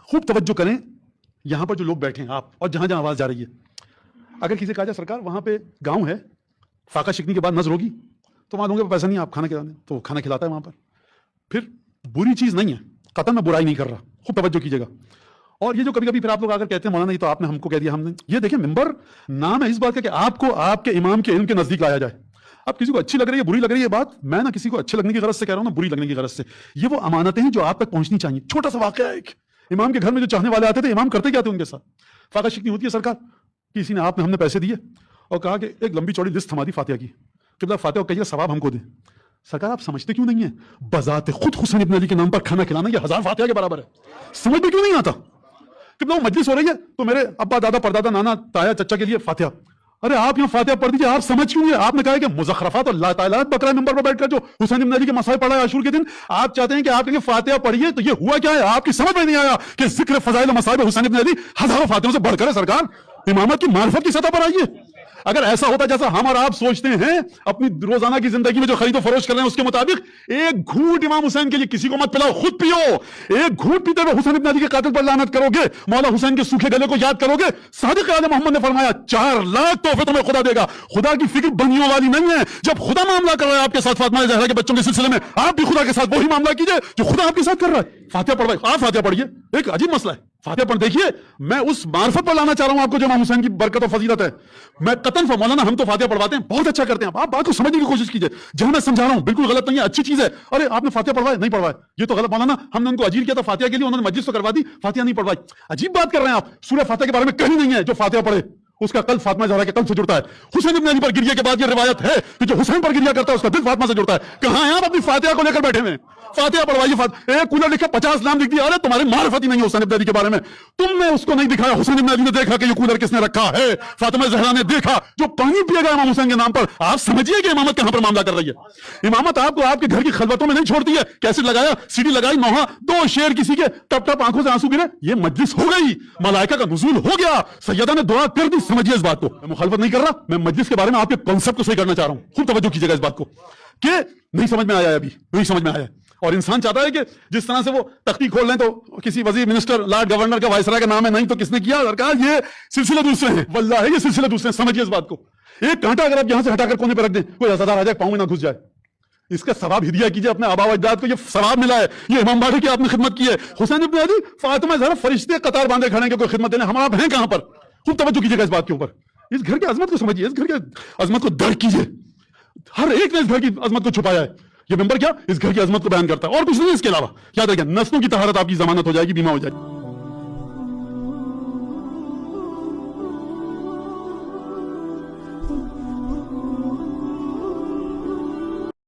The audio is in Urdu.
خوب توجہ کریں یہاں پر جو لوگ بیٹھے ہیں آپ اور جہاں جہاں آواز جا رہی ہے. اگر کسی کہا جائے سرکار وہاں پہ گاؤں ہے, فاقہ شکنی کے بعد نظر ہوگی, تو وہاں دوں گے پیسہ نہیں آپ کھانا کھلانے, تو کھانا کھلاتا ہے وہاں پر. پھر بری چیز نہیں ہے, قطعاً میں برائی نہیں کر رہا, خوب توجہ کیجیے گا. اور یہ جو کبھی کبھی پھر آپ لوگ اگر کہتے ہیں مولانا یہ تو آپ نے ہم کو کہہ دیا, ہم نے یہ دیکھیں ممبر نام ہے اس بات کا کہ آپ کو آپ کے امام کے علم کے نزدیک لایا جائے. اب کسی کو اچھی لگ رہی ہے بری لگ رہی ہے بات, میں نہ کسی کو اچھے لگنے کی غرض سے کہہ رہا ہوں نہ بری لگنے کی غرض سے. یہ وہ امانتیں ہیں جو آپ تک پہنچنی چاہیے. چھوٹا سا واقعہ ہے, ایک امام کے گھر میں جو چاہنے والے آتے تھے, امام کرتے کیا تھے ان کے ساتھ, فاقہ شکنی ہوتی ہے سرکار, کسی نے آپ نے ہم نے پیسے دیے اور کہا کہ ایک لمبی چوڑی لسٹ ہماری فاتحہ کی, قبلہ فاتحہ کو کہیے ثواب ہم کو دیں. سرکار آپ سمجھتے کیوں نہیں ہیں بذات خود حسین ابن علی کے نام پر کھانا کھلانا یہ 1000 فاتحہ کے برابر ہے. سمجھ میں کیوں نہیں آتا کہ وہ مجلس ہو رہی ہے تو میرے ابا دادا پردادا نانا تایا چچا کے لیے فاتحہ, ارے آپ یہاں فاتحہ پڑھ دیجیے. آپ سمجھ کیوں نہیں, آپ نے کہا ہے کہ مزخرفات اور لا تعالیٰ بکرا ممبر پر بیٹھ کر جو حسین ابن علی کے مسائل پڑھا ہے عاشور کے دن, آپ چاہتے ہیں کہ آپ کے فاتحہ پڑھیے, تو یہ ہوا کیا ہے آپ کی سمجھ میں نہیں آیا کہ ذکر فضائل مصائب حسین ابن علی ہزاروں فاتحوں سے بڑھ کر ہے. سرکار امامت کی معرفت کی سطح پر آئیے. اگر ایسا ہوتا جیسا ہم اور آپ سوچتے ہیں اپنی روزانہ کی زندگی میں جو خرید و فروخت کر رہے ہیں اس کے مطابق, ایک گھونٹ امام حسین کے لیے کسی کو مت پلاؤ, خود پیو. ایک گھونٹ پیتے ہوئے حسین ابن علی کے قاتل پر لعنت کرو گے, مولا حسین کے سوکھے گلے کو یاد کرو گے. صادق اعلی محمد نے فرمایا 4 لاکھ تحفے تمہیں خدا دے گا. خدا کی فکر بنیوں والی نہیں ہے. جب خدا معاملہ کر رہا ہے آپ کے ساتھ فاطمہ زہرا کے بچوں کے سلسلے میں, آپ بھی خدا کے ساتھ وہی معاملہ کیجئے جو خدا آپ کے ساتھ کر رہا ہے. فاتحہ پڑھوائے, آپ فاتحہ پڑھیے, ایک عجیب مسئلہ ہے. فاتحہ پڑھ دیکھیے, میں اس معرفت پر لانا چاہ رہا ہوں آپ کو جو امام حسین کی برکت و فضیلت ہے. میں قطعاً مولانا ہم تو فاتحہ پڑھواتے ہیں, بہت اچھا کرتے ہیں, آپ بات کو سمجھنے کی کوشش کیجئے. جہاں میں سمجھا رہا ہوں بالکل غلط نہیں ہے, اچھی چیز ہے. ارے آپ نے فاتحہ پڑھوایا نہیں پڑھوایا یہ تو غلط. مولانا ہم نے ان کو اجیر کیا تھا فاتحہ کے لیے, انہوں نے مجلس تو کروا دی, فاتحہ نہیں پڑھوائی. عجیب بات کر رہے ہیں آپ. سورہ فاتحہ کے بارے میں کہیں نہیں ہے جو فاتحہ پڑھے اس کا قلب فاطمہ زہرا کے قلب سے جڑتا ہے. حسین ابن علی پر گریہ کے بعد یہ روایت ہے کہ جو حسین پر گریہ کرتا ہے اس کا دل فاطمہ سے جڑتا ہے. کہاں ہیں آپ اپنی فاتحہ کو لے کر بیٹھے ہوئے؟ فاتحہ پڑھوائیے. ایک کولر لکھا 50 نام لکھ دیا, ارے تمہاری معرفت ہی نہیں حسین ابن علی کے بارے میں. تم نے اس کو نہیں دکھایا, حسین ابن علی نے دیکھا کہ یہ کولر کس نے رکھا ہے, فاطمہ زہرا نے دیکھا جو پانی پیا گیا امام حسین کے نام پر. آپ سمجھیے کہ امامت کہاں پر معاملہ کر رہی ہے. امامت آپ کو آپ کے گھر کی خلوتوں میں نہیں چھوڑتی ہے. کیسے لگایا, سیڑھی لگائی, نوحہ 2 شعر کسی کے, ٹپ ٹپ آنکھوں سے آنسو گرے, یہ مجلس ہو گئی, ملائکہ کا نزول ہو گیا, سیدہ نے دعا کر دی. سمجھیے اس بات کو, میں مخالفت نہیں کر رہا, میں مجلس کے بارے میں آپ کے کنسپٹ کو صحیح کرنا چاہ رہا ہوں. خوب توجہ کیجیے گا اس بات کو کہ نہیں سمجھ میں آیا, ابھی نہیں سمجھ میں آیا. اور انسان چاہتا ہے کہ جس طرح سے وہ تختی کھول لیں تو کسی وزیر منسٹر لارڈ گورنر کا وائسرائے کا نام ہے, نہیں تو کس نے کیا, سرکار یہ سلسلے دوسرے ہیں, واللہ یہ سلسلے دوسرے ہیں. سمجھیے اس بات کو. ایک کانٹا اگر آپ یہاں سے ہٹا کر کونے پہ رکھ دیں, کوئی عزادار آ جائے پاؤں میں نہ گھس جائے, اس کا ثواب ہدیہ کیجئے اپنے آبا و اجداد کو. یہ ثواب ملا ہے, یہ امام باڑی کی آپ نے خدمت کی ہے. حسین ابن علی فاطمہ زہرا فرشتے قطار باندھے کھڑے ہیں کہ کوئی خدمت دینے, ہم آپ ہیں کہاں پر. خوب توجہ کیجیے گا اس بات کے اوپر. اس گھر کی عظمت کو سمجھیے, اس گھر کی عظمت کو درک کیجیے. ہر ایک نے اس گھر کی عظمت کو چھپایا ہے. یہ ممبر کیا اس گھر کی عظمت کو بیان کرتا ہے اور کچھ نہیں اس کے علاوہ. یاد رکھیں نسلوں کی طہارت آپ کی ضمانت ہو جائے گی, بیمہ ہو جائے گی.